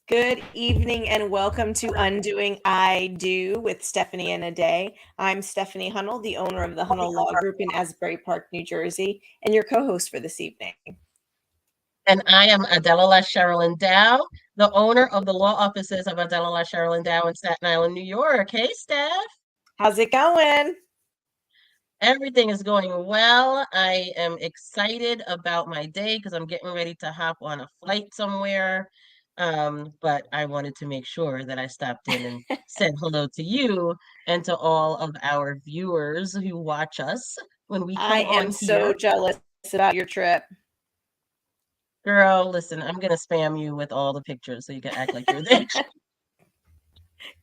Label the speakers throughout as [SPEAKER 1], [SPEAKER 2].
[SPEAKER 1] Good evening and welcome to Undoing I Do with Stephanie and a Day. I'm Stephanie Hunnell, the owner of the Hunnell Law Group in Asbury Park, New Jersey, and your co host for this evening.
[SPEAKER 2] And I am Adela La Sherilyn Dow, the owner of the law offices of Adela La Sherilyn Dow in Staten Island, New York. Hey, Steph.
[SPEAKER 1] How's it going?
[SPEAKER 2] Everything is going well. I am excited about my day because I'm getting ready to hop on a flight somewhere. But I wanted to make sure that I stopped in and said hello to you and to all of our viewers who watch us when we
[SPEAKER 1] I
[SPEAKER 2] come
[SPEAKER 1] am
[SPEAKER 2] on
[SPEAKER 1] so
[SPEAKER 2] here.
[SPEAKER 1] jealous about your trip.
[SPEAKER 2] Girl, listen, I'm gonna spam you with all the pictures so you can act like you're there.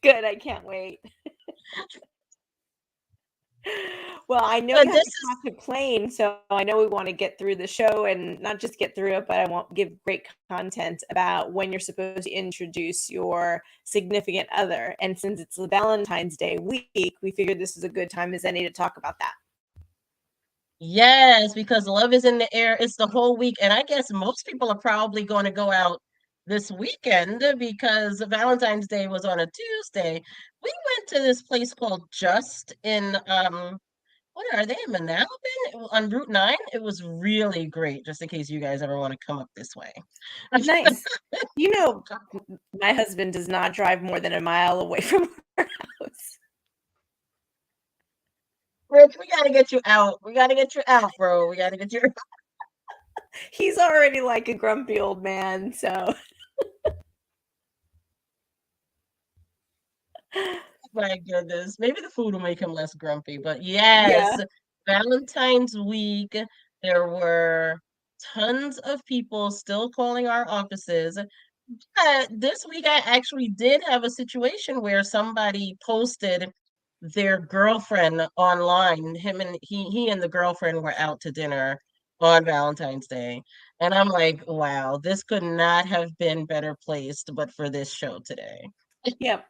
[SPEAKER 1] Good, I can't wait. Well, I know
[SPEAKER 2] But
[SPEAKER 1] you have
[SPEAKER 2] this
[SPEAKER 1] to
[SPEAKER 2] is
[SPEAKER 1] catch a plane, so I know we want to get through the show and not just get through it, but I want give great content about when you're supposed to introduce your significant other. And since it's the Valentine's Day week, we figured this is a good time as any to talk about that.
[SPEAKER 2] Yes, because love is in the air. It's the whole week. And I guess most people are probably going to go out this weekend because Valentine's Day was on a Tuesday. We went to this place called Just in what are they in Manalapan on Route 9? It was really great, just in case you guys ever want to come up this way.
[SPEAKER 1] Nice. You know, my husband does not drive more than a mile away from our house.
[SPEAKER 2] Rich, we gotta get you out. We gotta get you out, bro. We gotta get you.
[SPEAKER 1] He's already like a grumpy old man, so
[SPEAKER 2] My goodness. Maybe the food will make him less grumpy. But
[SPEAKER 1] yeah.
[SPEAKER 2] yes, Valentine's week, there were tons of people still calling our offices. But this week, I actually did have a situation where somebody posted their girlfriend online. He and the girlfriend were out to dinner on Valentine's Day. And I'm like, wow, this could not have been better placed but for this show today.
[SPEAKER 1] Yep.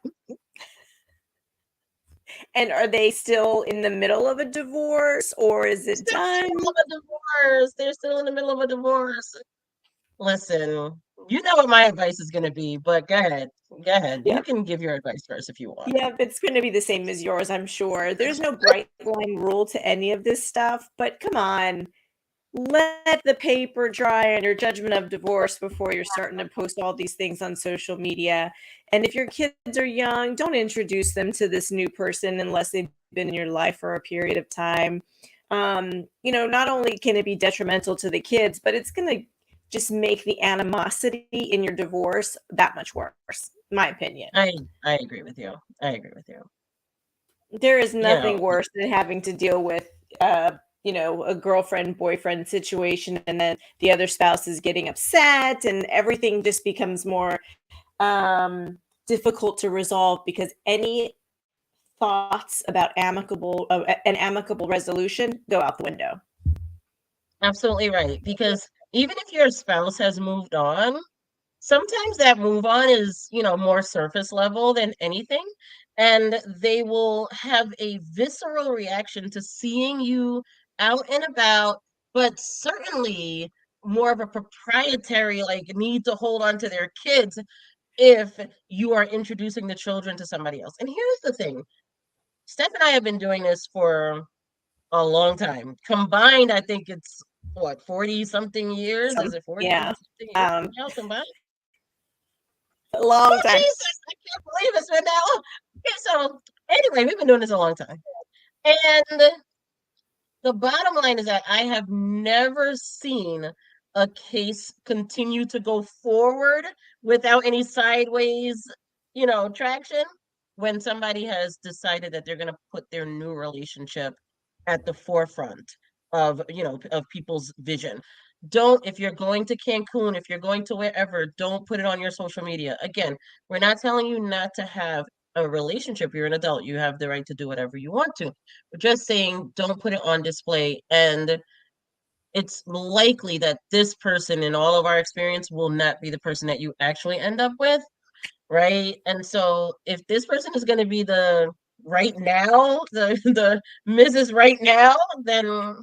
[SPEAKER 1] And are they still in the middle of a divorce or is it
[SPEAKER 2] Still in the
[SPEAKER 1] done?
[SPEAKER 2] middle of a divorce. They're still in the middle of a divorce. Listen, you know what my advice is going to be, but go ahead. Go ahead. You
[SPEAKER 1] Yep.
[SPEAKER 2] can give your advice first if you want.
[SPEAKER 1] Yep, it's gonna be the same as yours, I'm sure. There's no bright line rule to any of this stuff, but come on, let the paper dry on your judgment of divorce before you're starting to post all these things on social media. And if your kids are young, don't introduce them to this new person unless they've been in your life for a period of time. Not only can it be detrimental to the kids, but it's gonna just make the animosity in your divorce that much worse, my opinion.
[SPEAKER 2] I I agree with you. I agree with you.
[SPEAKER 1] There is
[SPEAKER 2] You know,
[SPEAKER 1] nothing worse than having to deal with a girlfriend boyfriend situation, and then the other spouse is getting upset and everything just becomes more difficult to resolve because any thoughts about an amicable resolution go out the window.
[SPEAKER 2] absolutely right. Because even if your spouse has moved on, sometimes that move on is, more surface level than anything. And they will have a visceral reaction to seeing you out and about, but certainly more of a proprietary, like, need to hold on to their kids if you are introducing the children to somebody else. And here's the thing, Steph and I have been doing this for a long time. Combined, I think it's what, 40 something years? Is it 40
[SPEAKER 1] Yeah,
[SPEAKER 2] something years
[SPEAKER 1] um,
[SPEAKER 2] now combined?
[SPEAKER 1] a long
[SPEAKER 2] Oh,
[SPEAKER 1] time.
[SPEAKER 2] Jesus, I can't believe it's been that long. Okay, so anyway, we've been doing this a long time. And the bottom line is that I have never seen a case continue to go forward without any sideways, traction when somebody has decided that they're going to put their new relationship at the forefront of, of people's vision. Don't, if you're going to Cancun, if you're going to wherever, don't put it on your social media. Again, we're not telling you not to have a relationship. You're an adult. You have the right to do whatever you want to. We're just saying don't put it on display. And it's likely that this person, in all of our experience, will not be the person that you actually end up with, right? And so if this person is going to be the right now, the Mrs. Right Now, then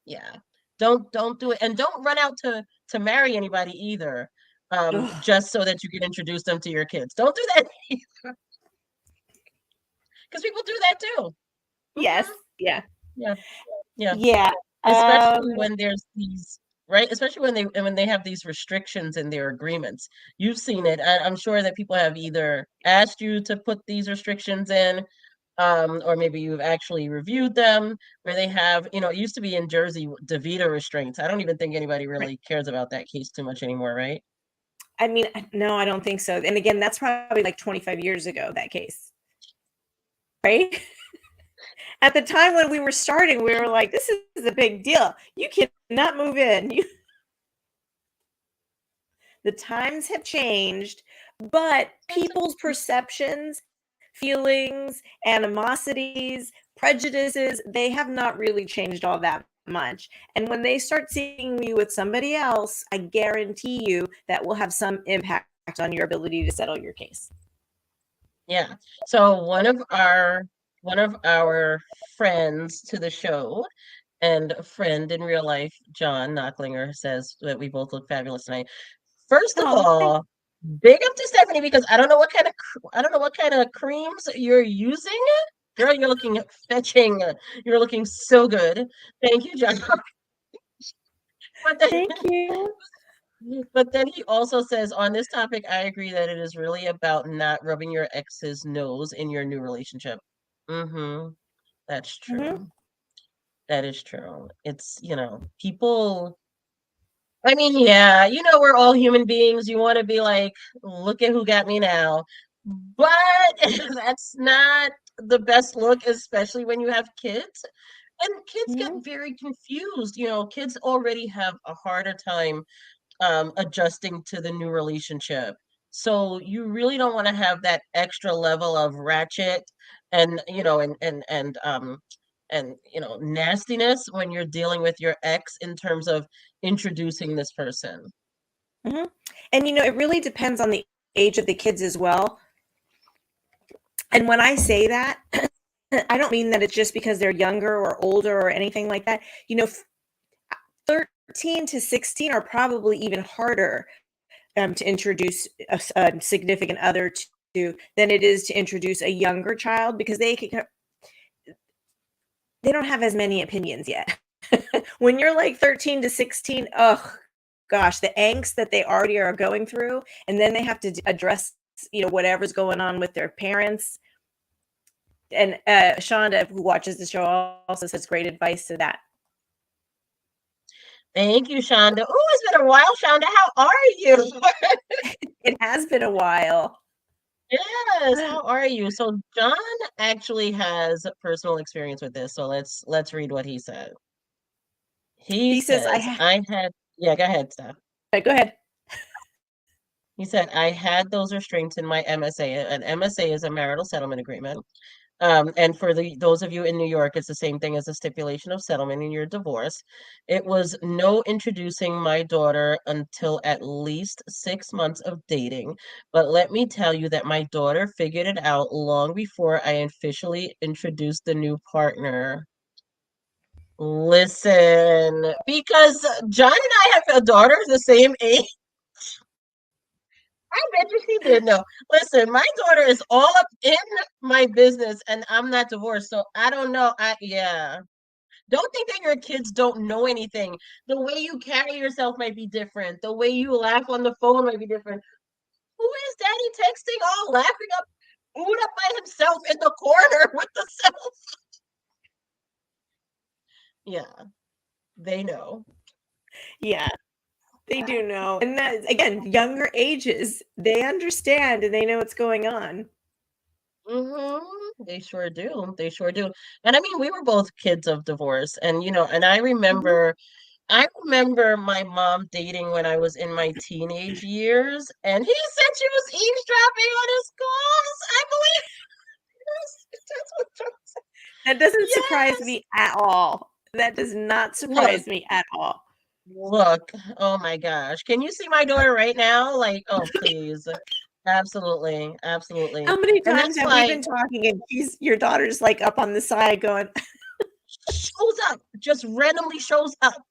[SPEAKER 2] yeah, don't do it, and don't run out to marry anybody either.
[SPEAKER 1] Ugh.
[SPEAKER 2] just so that you can introduce them to your kids. Don't do that because people do that too.
[SPEAKER 1] Yes.
[SPEAKER 2] Hmm.
[SPEAKER 1] Yeah.
[SPEAKER 2] Yeah, yeah.
[SPEAKER 1] Yeah. Um,
[SPEAKER 2] Especially when there's these, right? Especially when they have these restrictions in their agreements. You've seen it. I'm sure that people have either asked you to put these restrictions in, or maybe you've actually reviewed them where they have, it used to be in Jersey, DeVita restraints. I don't even think anybody
[SPEAKER 1] right.
[SPEAKER 2] really cares about that case too much anymore, right?
[SPEAKER 1] I mean, no, I don't think so. And again, that's probably like 25 years ago, that case, right? At the time when we were starting, we were like, this is a big deal. You cannot move in. The times have changed, but people's perceptions, feelings, animosities, prejudices, they have not really changed all that much. And when they start seeing you with somebody else, I guarantee you that will have some impact on your ability to settle your case.
[SPEAKER 2] Yeah. So one of our friends to the show and a friend in real life, John Knocklinger, says that we both look fabulous tonight. First of
[SPEAKER 1] Oh,
[SPEAKER 2] all, big up to Stephanie because I don't know what kind of creams you're using. Girl, you're looking fetching. You're looking so good. Thank you, John. But then,
[SPEAKER 1] thank you.
[SPEAKER 2] but then he also says on this topic, I agree that it is really about not rubbing your ex's nose in your new relationship. Mm-hmm. That's
[SPEAKER 1] Mhm.
[SPEAKER 2] true. That is true. It's, people. I mean, yeah, we're all human beings. You want to be like, look at who got me now. But that's not the best look, especially when you have kids. And kids get
[SPEAKER 1] Mhm.
[SPEAKER 2] very confused. Kids already have a harder time adjusting to the new relationship. So you really don't want to have that extra level of ratchet and nastiness when you're dealing with your ex in terms of introducing this person.
[SPEAKER 1] Mhm. And it really depends on the age of the kids as well. And when I say that, I don't mean that it's just because they're younger or older or anything like that. 13 to 16 are probably even harder to introduce a significant other to than it is to introduce a younger child because they don't have as many opinions yet. When you're like 13 to 16, oh gosh, the angst that they already are going through, and then they have to address whatever's going on with their parents. And Shonda, who watches the show, also says great advice to that.
[SPEAKER 2] Thank you, Shonda. Oh, it's been a while, Shonda. How are you?
[SPEAKER 1] It has been a while.
[SPEAKER 2] Yes, how are you? So John actually has personal experience with this. So let's read what he said. He
[SPEAKER 1] He says,
[SPEAKER 2] says, I had, yeah, go ahead, Steph.
[SPEAKER 1] Go ahead.
[SPEAKER 2] He said, I had those restraints in my MSA. An MSA is a marital settlement agreement. And for those of you in New York, it's the same thing as a stipulation of settlement in your divorce. It was no introducing my daughter until at least 6 months of dating. But let me tell you that my daughter figured it out long before I officially introduced the new partner. Listen, because John and I have a daughter the same age. I bet you she did know. Listen, my daughter is all up in my business and I'm not divorced. So I don't know. Yeah. Don't think that your kids don't know anything. The way you carry yourself might be different. The way you laugh on the phone might be different. Who is daddy texting all laughing up, food up by himself in the corner with the cell phone? Yeah, they know.
[SPEAKER 1] Yeah, they do know. And that, again, younger ages, they understand and they know what's going on.
[SPEAKER 2] They sure do. They sure do. And I mean, we were both kids of divorce, and and I
[SPEAKER 1] Mhm.
[SPEAKER 2] remember my mom dating when I was in my teenage years, and he said she was eavesdropping on his calls. I believe that's what Trump said.
[SPEAKER 1] That doesn't surprise
[SPEAKER 2] Yes.
[SPEAKER 1] me at all. That does not
[SPEAKER 2] Look,
[SPEAKER 1] surprise me at all.
[SPEAKER 2] look. Oh my gosh. Can you see my daughter right now? Like, oh, please. Absolutely.
[SPEAKER 1] How
[SPEAKER 2] Absolutely.
[SPEAKER 1] many
[SPEAKER 2] And
[SPEAKER 1] times
[SPEAKER 2] that's
[SPEAKER 1] have we
[SPEAKER 2] why
[SPEAKER 1] been talking and your daughter's like up on the side going,
[SPEAKER 2] shows up, just randomly shows up.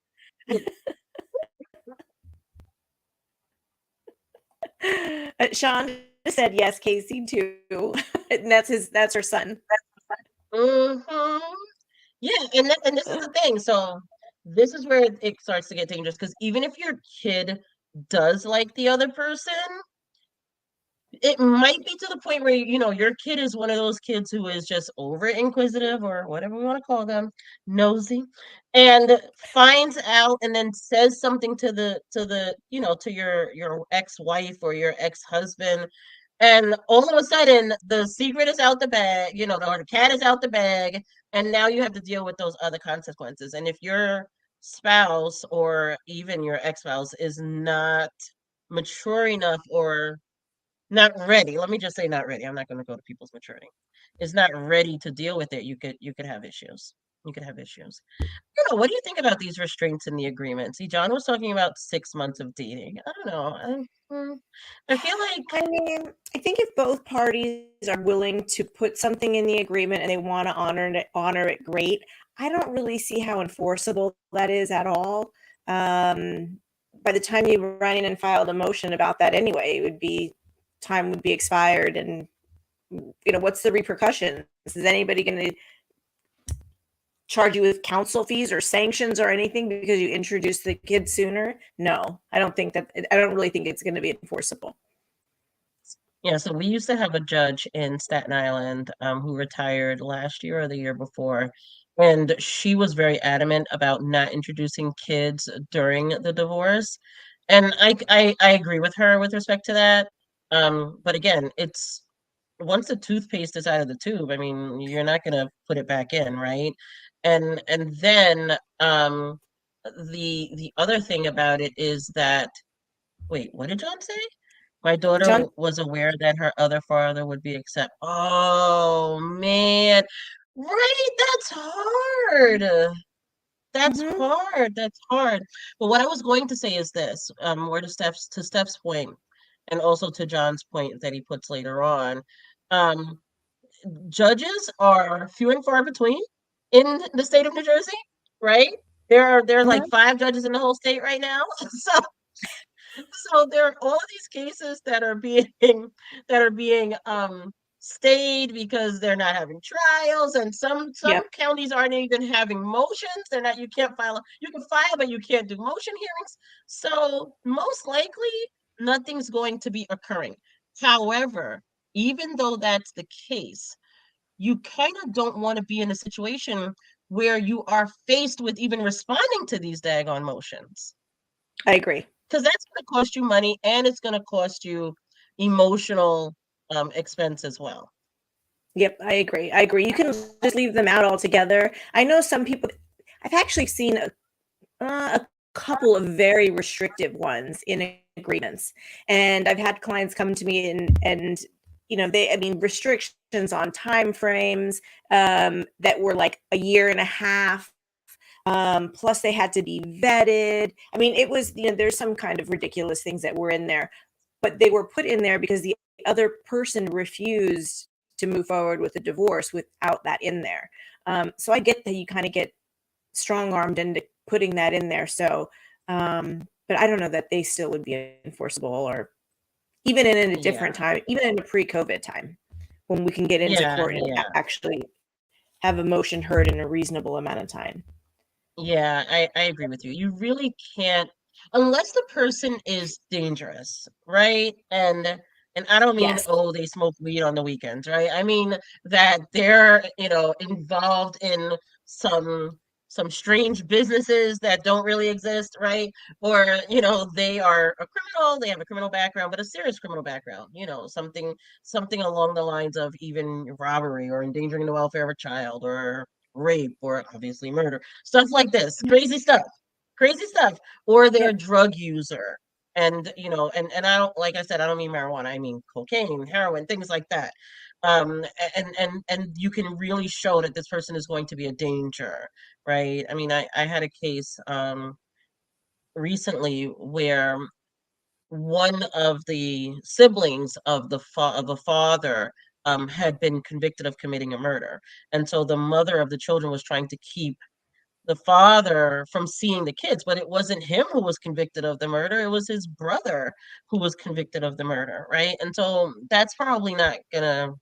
[SPEAKER 1] Sean said yes, Casey too. And that's her son.
[SPEAKER 2] Mhm. Yeah, and this is the thing. So this is where it starts to get dangerous because even if your kid does like the other person, it might be to the point where your kid is one of those kids who is just over inquisitive or whatever we want to call them, nosy, and finds out and then says something to your ex-wife or your ex-husband, and all of a sudden the secret is out the bag, or the cat is out the bag, and now you have to deal with those other consequences. And if your spouse or even your ex-spouse is not mature enough or not ready. Let me just say not ready. I'm not going to go to people's maturity. Is not ready to deal with it. You could have issues. You could have issues. What do you think about these restraints in the agreement? See, John was talking about 6 months of dating. I don't know. I feel like
[SPEAKER 1] I mean, I think if both parties are willing to put something in the agreement and they want to honor it, great. I don't really see how enforceable that is at all. By the time you run in and filed a motion about that anyway, time would be expired, and what's the repercussions? Is anybody going to charge you with counsel fees or sanctions or anything because you introduced the kid sooner? No, I don't really think it's going to be enforceable.
[SPEAKER 2] yeah. So we used to have a judge in Staten Island who retired last year or the year before, and she was very adamant about not introducing kids during the divorce. And I agree with her with respect to that. But again, it's once the toothpaste is out of the tube, I mean, you're not gonna put it back in, right? And then the other thing about it is that wait, what did John say? My daughter
[SPEAKER 1] John.
[SPEAKER 2] was aware that her other father would be accept. Oh man, right? That's hard. That's
[SPEAKER 1] Mhm.
[SPEAKER 2] hard. That's hard. But what I was going to say is this, more to Steph's point, and also to John's point that he puts later on. Um, Judges are few and far between in the state of New Jersey, right? There are like
[SPEAKER 1] Mhm.
[SPEAKER 2] 5 judges in the whole state right now. So there are all of these cases that are being stayed because they're not having trials, and some
[SPEAKER 1] Yep.
[SPEAKER 2] counties aren't even having motions. They're not. You can file, but you can't do motion hearings. So most likely nothing's going to be occurring. However, even though that's the case, you kind of don't want to be in a situation where you are faced with even responding to these daggone motions,
[SPEAKER 1] I agree.
[SPEAKER 2] because that's going to cost you money and it's going to cost you emotional expense as well.
[SPEAKER 1] Yep, I agree. I agree. You can just leave them out altogether. I know some people. I've actually seen a couple of very restrictive ones in agreements, and I've had clients come to me and I mean, restrictions on time frames that were like a year and a half. Plus, they had to be vetted. I mean, it was there's some kind of ridiculous things that were in there, but they were put in there because the other person refused to move forward with a divorce without that in there. So I get that you kind of get strong armed into putting that in there. So, but I don't know that they still would be enforceable, or even in a different
[SPEAKER 2] Yeah,
[SPEAKER 1] time, even in a pre-COVID time when we can get into
[SPEAKER 2] yeah,
[SPEAKER 1] court and
[SPEAKER 2] yeah,
[SPEAKER 1] actually have a motion heard in a reasonable amount of time.
[SPEAKER 2] yeah. I agree with you. You really can't, unless the person is dangerous, right? And I don't mean,
[SPEAKER 1] Yes.
[SPEAKER 2] oh, they smoke weed on the weekends, right? I mean that they're involved in some some strange businesses that don't really exist, right? Or they are a criminal, they have a criminal background, but a serious criminal background, something along the lines of even robbery or endangering the welfare of a child or rape or obviously murder, stuff like this, crazy stuff, or they're a
[SPEAKER 1] Yep.
[SPEAKER 2] drug user. And and I don't, like I said, I don't mean marijuana, I mean cocaine, heroin, things like that. And you can really show that this person is going to be a danger, right? I mean, I had a case recently where one of the siblings of the father had been convicted of committing a murder, and so the mother of the children was trying to keep the father from seeing the kids, but it wasn't him who was convicted of the murder. It was his brother who was convicted of the murder, right? And so that's probably not gonna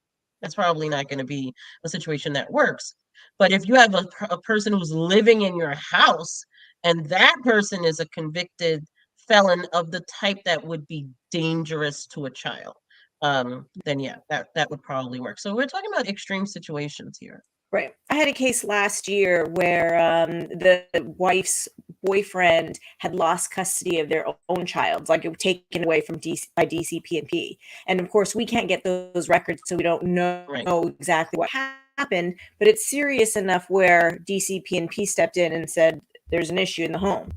[SPEAKER 2] be a situation that works. But if you have a person who's living in your house and that person is a convicted felon of the type that would be dangerous to a child, then yeah, that would probably work. So we're talking about extreme situations here.
[SPEAKER 1] Right. I had a case last year where the wife's boyfriend had lost custody of their own child, like it was taken away from DC by DCP&P. And of course, we can't get those records, so we don't know
[SPEAKER 2] Right.
[SPEAKER 1] exactly what happened. But it's serious enough where DCP&P stepped in and said there's an issue in the home.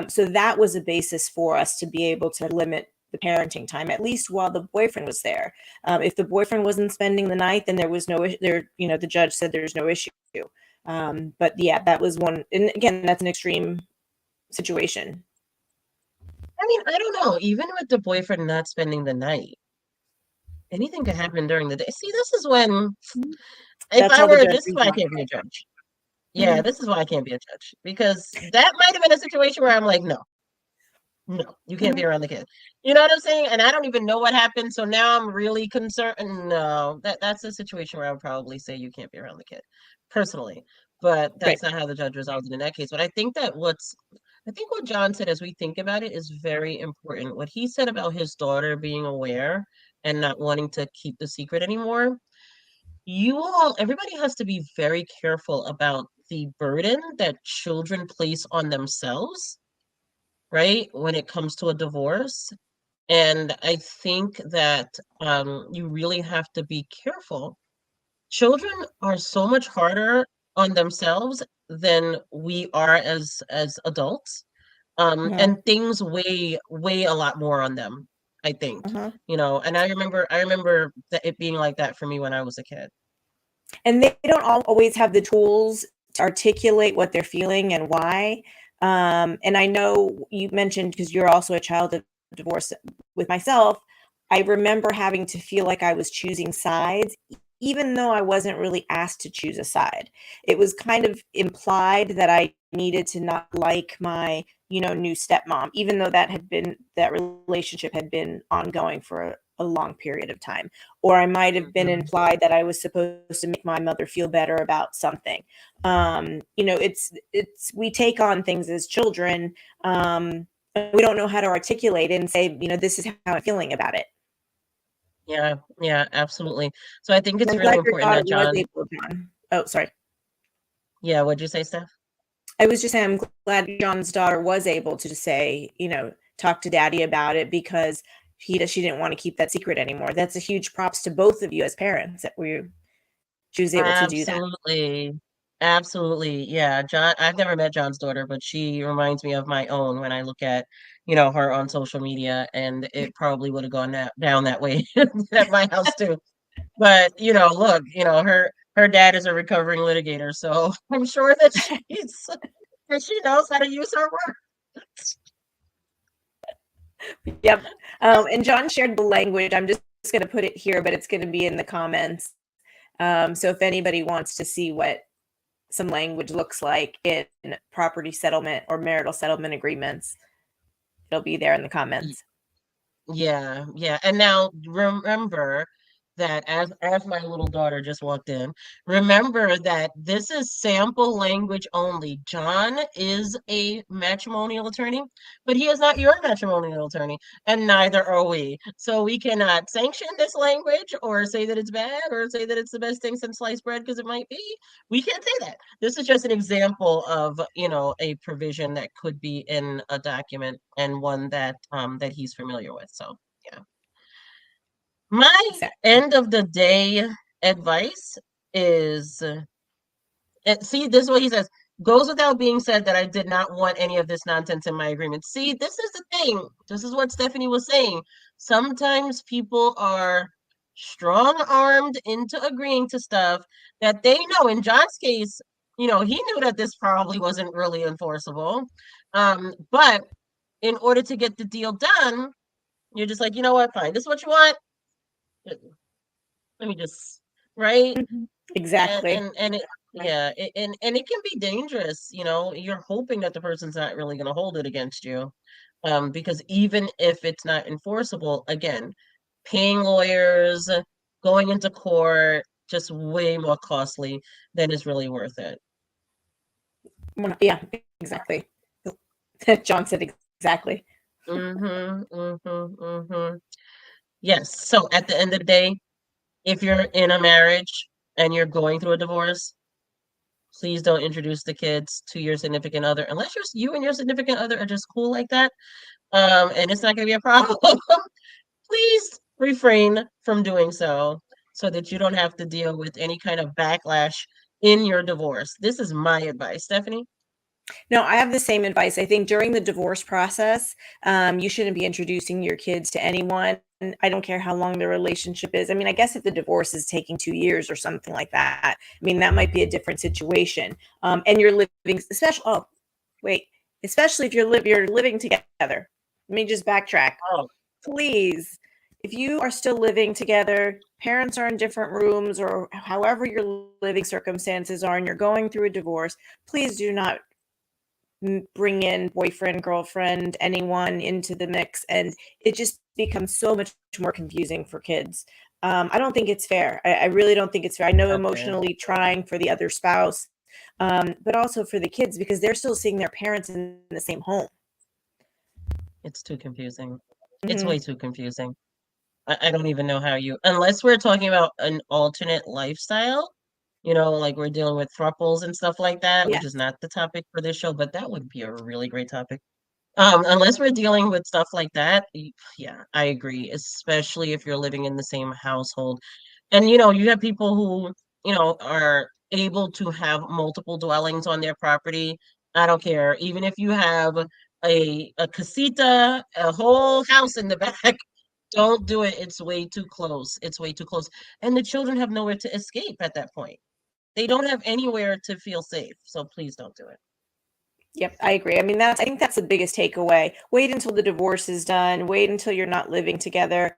[SPEAKER 1] So that was a basis for us to be able to limit the parenting time, at least while the boyfriend was there. If the boyfriend wasn't spending the night, then there was no issue. There, the judge said there's no issue. But yeah, that was one. And again, that's an extreme situation.
[SPEAKER 2] I mean, I don't know. Even with the boyfriend not spending the night, anything could happen during the day. See, this is when, if
[SPEAKER 1] That's
[SPEAKER 2] I
[SPEAKER 1] how the
[SPEAKER 2] were,
[SPEAKER 1] judge
[SPEAKER 2] this is why I
[SPEAKER 1] reasoned
[SPEAKER 2] can't be a
[SPEAKER 1] it.
[SPEAKER 2] judge. Yeah,
[SPEAKER 1] Mhm.
[SPEAKER 2] this is why I can't be a judge because that might have been a situation where I'm like, no, no, you can't
[SPEAKER 1] Mhm.
[SPEAKER 2] be around the kid. You know what I'm saying? And I don't even know what happened, so now I'm really concerned. No, that's a situation where I would probably say you can't be around the kid, personally. But
[SPEAKER 1] Right.
[SPEAKER 2] that's not how the judge resolved it in that case. But I think what John said as we think about it is very important. What he said about his daughter being aware and not wanting to keep the secret anymore. Everybody has to be very careful about the burden that children place on themselves, right? When it comes to a divorce. And I think that you really have to be careful. Children are so much harder on themselves than we are as adults.
[SPEAKER 1] Uh-huh.
[SPEAKER 2] And things weigh a lot more on them, I think.
[SPEAKER 1] Uh-huh.
[SPEAKER 2] And I remember that it being like that for me when I was a kid.
[SPEAKER 1] And they don't always have the tools to articulate what they're feeling and why. And I know you mentioned, because you're also a child of divorce with myself, I remember having to feel like I was choosing sides, even though I wasn't really asked to choose a side. It was kind of implied that I needed to not like my, new stepmom, even though that relationship had been ongoing for a long period of time. Or I might have been
[SPEAKER 2] Mhm.
[SPEAKER 1] implied that I was supposed to make my mother feel better about something. It's we take on things as children. We don't know how to articulate it and say, this is how I'm feeling about it.
[SPEAKER 2] Yeah, yeah, absolutely. So I think it's
[SPEAKER 1] I'm
[SPEAKER 2] really
[SPEAKER 1] glad your
[SPEAKER 2] important
[SPEAKER 1] daughter
[SPEAKER 2] that
[SPEAKER 1] was
[SPEAKER 2] John.
[SPEAKER 1] able to. Oh, sorry.
[SPEAKER 2] Yeah, what'd you say, Steph?
[SPEAKER 1] I was just saying, I'm glad John's daughter was able to just say, talk to daddy about it, because she didn't want to keep that secret anymore. That's a huge props to both of you as parents that she was able to do that.
[SPEAKER 2] Absolutely. Absolutely. Yeah. I've never met John's daughter, but she reminds me of my own when I look at, her on social media, and it probably would have gone down that way at my house too. But, look, her dad is a recovering litigator, so I'm sure that she knows how to use her words.
[SPEAKER 1] Yep. And John shared the language. I'm just going to put it here, but it's going to be in the comments. So if anybody wants to see what some language looks like in property settlement or marital settlement agreements, it'll be there in the comments.
[SPEAKER 2] Yeah, yeah. And now remember that as my little daughter just walked in, remember that this is sample language only. John is a matrimonial attorney, but he is not your matrimonial attorney, and neither are we. So we cannot sanction this language or say that it's bad or say that it's the best thing since sliced bread, because it might be. We can't say that. This is just an example of, a provision that could be in a document and one that he's familiar with. So yeah. My
[SPEAKER 1] Exactly.
[SPEAKER 2] end of the day advice is, see, this is what he says. Goes without being said that I did not want any of this nonsense in my agreement. See, this is the thing. This is what Stephanie was saying. Sometimes people are strong armed into agreeing to stuff that they know. In John's case, he knew that this probably wasn't really enforceable. But in order to get the deal done, you're just like, you know what, fine. This is what you want. Let me just, right?
[SPEAKER 1] Mhm.
[SPEAKER 2] And
[SPEAKER 1] Exactly.
[SPEAKER 2] and and it, Yeah, and it can be dangerous, you know. You're hoping that the person's not really going to hold it against you. Because even if it's not enforceable, again, paying lawyers, going into court, just way more costly than is really worth it.
[SPEAKER 1] Yeah, exactly. John said exactly.
[SPEAKER 2] Mm-hmm, mm-hmm, mm-hmm. Yes. So at the end of the day, if you're in a marriage and you're going through a divorce, please don't introduce the kids to your significant other unless you and your significant other are just cool like that. And it's not going to be a problem. Please refrain from doing so that you don't have to deal with any kind of backlash in your divorce. This is my advice, Stephanie.
[SPEAKER 1] No, I have the same advice. I think during the divorce process, you shouldn't be introducing your kids to anyone. I don't care how long the relationship is. I mean, I guess if the divorce is taking 2 years or something like that, I mean, that might be a different situation. And you're living, especially, oh, wait, especially if you're living together. Let me just backtrack.
[SPEAKER 2] Oh,
[SPEAKER 1] Please, if you are still living together, parents are in different rooms, or however your living circumstances are, and you're going through a divorce, please do not bring in boyfriend, girlfriend, anyone into the mix, and it just becomes so much more confusing for kids. I don't think it's fair. I really don't think it's fair. I know
[SPEAKER 2] okay.
[SPEAKER 1] emotionally trying for the other spouse, but also for the kids because they're still seeing their parents in the same home.
[SPEAKER 2] It's too confusing. It's
[SPEAKER 1] Hmm.
[SPEAKER 2] way too confusing. I don't even know how you, unless we're talking about an alternate lifestyle, like we're dealing with thruples and stuff like that, which is
[SPEAKER 1] Yes.
[SPEAKER 2] not the topic for this show, but that would be a really great topic. Unless we're dealing with stuff like that, yeah, I agree, especially if you're living in the same household. And you have people who, are able to have multiple dwellings on their property. I don't care. Even if you have a casita, a whole house in the back, don't do it. It's way too close. It's way too close. And the children have nowhere to escape at that point. They don't have anywhere to feel safe. So please don't do it.
[SPEAKER 1] Yep, I agree. I mean, I think that's the biggest takeaway. Wait until the divorce is done. Wait until you're not living together.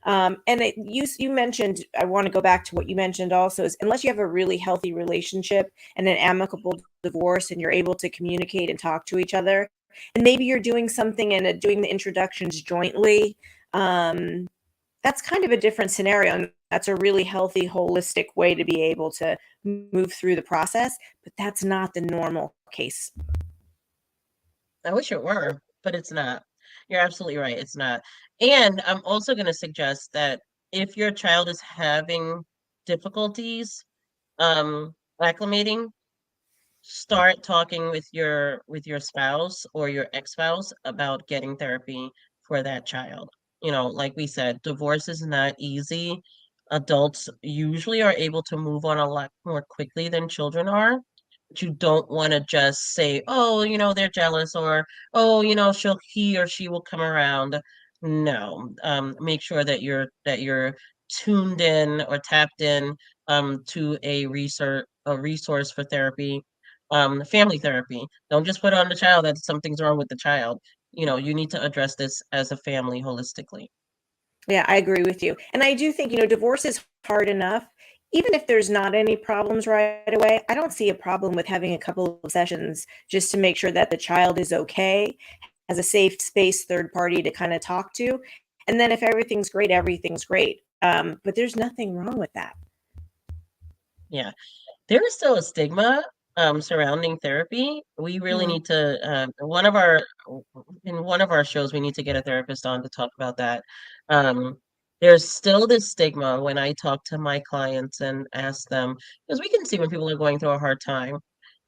[SPEAKER 1] And you mentioned, I want to go back to what you mentioned also is unless you have a really healthy relationship and an amicable divorce and you're able to communicate and talk to each other, and maybe you're doing something and doing the introductions jointly, um, that's kind of a different scenario. And that's a really healthy, holistic way to be able to move through the process. But that's not the normal case.
[SPEAKER 2] I wish it were, but it's not. You're absolutely right. It's not. And I'm also going to suggest that if your child is having difficulties acclimating, start talking with your spouse or your ex-spouse about getting therapy for that child. Like we said, divorce is not easy. Adults usually are able to move on a lot more quickly than children are. But you don't want to just say, "Oh, they're jealous," or "Oh, he or she will come around." No, make sure that you're tuned in or tapped in to a resource for therapy, family therapy. Don't just put on the child that something's wrong with the child. You need to address this as a family holistically.
[SPEAKER 1] Yeah, I agree with you. And I do think, divorce is hard enough. Even if there's not any problems right away, I don't see a problem with having a couple of sessions just to make sure that the child is okay, has a safe space, third party to kind of talk to. And then if everything's great, everything's great. But there's nothing wrong with that.
[SPEAKER 2] Yeah. There is still a stigma surrounding therapy. We really
[SPEAKER 1] Mhm.
[SPEAKER 2] need to in one of our shows we need to get a therapist on to talk about that. Um, there's still this stigma when I talk to my clients and ask them, because we can see when people are going through a hard time.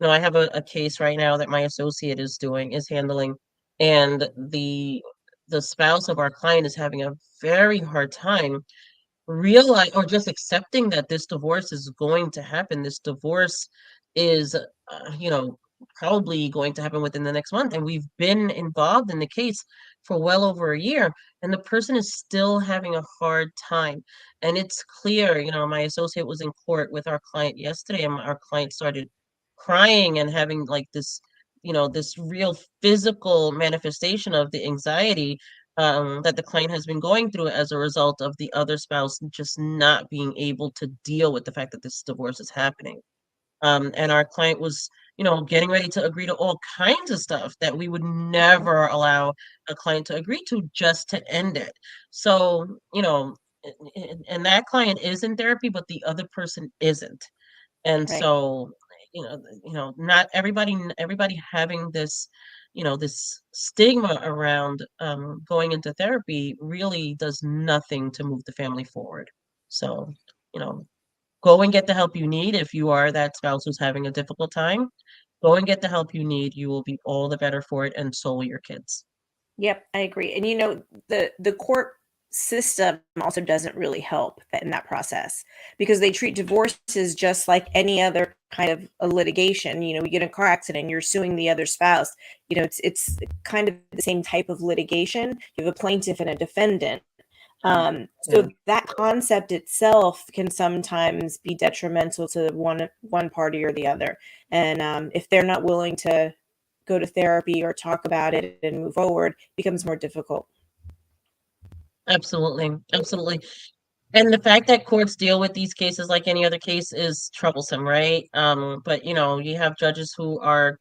[SPEAKER 2] I have a case right now that my associate is handling, and the spouse of our client is having a very hard time realize or just accepting that this divorce is going to happen. This divorce is, probably going to happen within the next month. And we've been involved in the case for well over a year, and the person is still having a hard time. And it's clear, my associate was in court with our client yesterday, and our client started crying and having like this real physical manifestation of the anxiety that the client has been going through as a result of the other spouse just not being able to deal with the fact that this divorce is happening. And our client was, getting ready to agree to all kinds of stuff that we would
[SPEAKER 1] Mhm.
[SPEAKER 2] never allow a client to agree to just to end it. So, and that client is in therapy, but the other person isn't. And
[SPEAKER 1] Right.
[SPEAKER 2] so, not everybody having this, this stigma around going into therapy really does nothing to move the family forward. So, you know, go and get the help you need. If you are that spouse who's having a difficult time, go and get the help you need. You will be all the better for it, and so will your kids.
[SPEAKER 1] Yep, I agree. And the court system also doesn't really help in that process because they treat divorces just like any other kind of a litigation. You get in a car accident, you're suing the other spouse. It's kind of the same type of litigation. You have a plaintiff and a defendant.
[SPEAKER 2] Yeah,
[SPEAKER 1] So that concept itself can sometimes be detrimental to one party or the other. And if they're not willing to go to therapy or talk about it and move forward, becomes more difficult.
[SPEAKER 2] absolutely. Absolutely. And the fact that courts deal with these cases like any other case is troublesome, right? But you have judges who are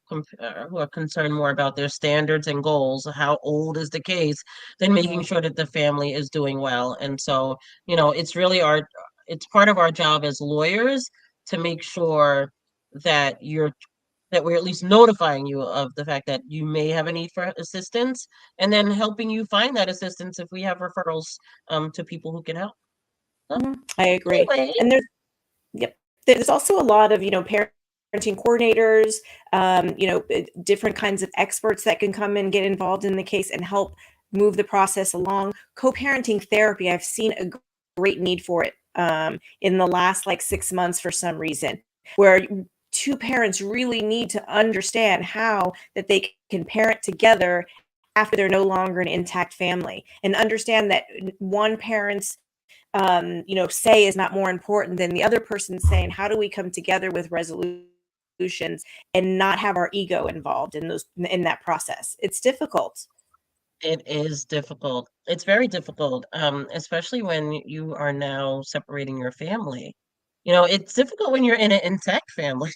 [SPEAKER 2] concerned more about their standards and goals. How old is the case, than making
[SPEAKER 1] Mhm.
[SPEAKER 2] sure that the family is doing well. And so, it's part of our job as lawyers to make sure that we're at least notifying you of the fact that you may have a need for assistance, and then helping you find that assistance if we have referrals to people who can help. So,
[SPEAKER 1] Mhm. I agree.
[SPEAKER 2] anyway,
[SPEAKER 1] And yep, there's also a lot of, parenting coordinators, different kinds of experts that can come and get involved in the case and help move the process along. Co-parenting therapy, I've seen a great need for it in the last like 6 months for some reason, where two parents really need to understand how that they can parent together after they're no longer an intact family and understand that one parent's say is not more important than the other person saying, how do we come together with resolutions and not have our ego involved in that process? It's difficult.
[SPEAKER 2] it is difficult. It's very difficult, especially when you are now separating your family. It's difficult when you're in an intact family.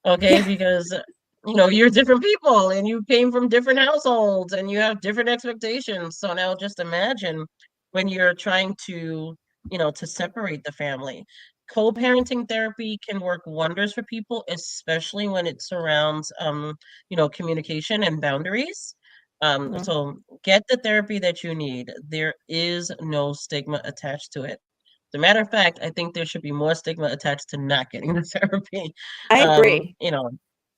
[SPEAKER 2] Okay,
[SPEAKER 1] Yeah.
[SPEAKER 2] because you're different people and you came from different households and you have different expectations. So now just imagine when you're trying to separate the family. Co-parenting therapy can work wonders for people, especially when it surrounds communication and boundaries.
[SPEAKER 1] Mhm.
[SPEAKER 2] So get the therapy that you need. There is no stigma attached to it. As a matter of fact, I think there should be more stigma attached to not getting the therapy.
[SPEAKER 1] I
[SPEAKER 2] Um,
[SPEAKER 1] agree.
[SPEAKER 2] you know,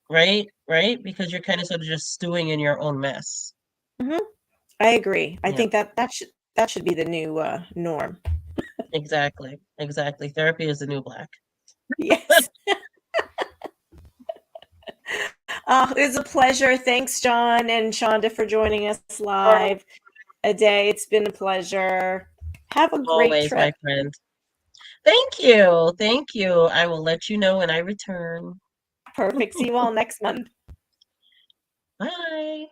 [SPEAKER 2] right? Right? Because you're kind of sort of just stewing in your own mess.
[SPEAKER 1] Mhm. I agree. I
[SPEAKER 2] Yeah,
[SPEAKER 1] think that should be the new norm.
[SPEAKER 2] exactly. Exactly. Therapy is the new black.
[SPEAKER 1] Yes. It was a pleasure. Thanks, John and Shonda, for joining us live a day. It's been a pleasure. Have a great
[SPEAKER 2] Always, my
[SPEAKER 1] trip.
[SPEAKER 2] friend. Thank you. Thank you. I will let you know when I return.
[SPEAKER 1] Perfect. See you all next month.
[SPEAKER 2] Bye.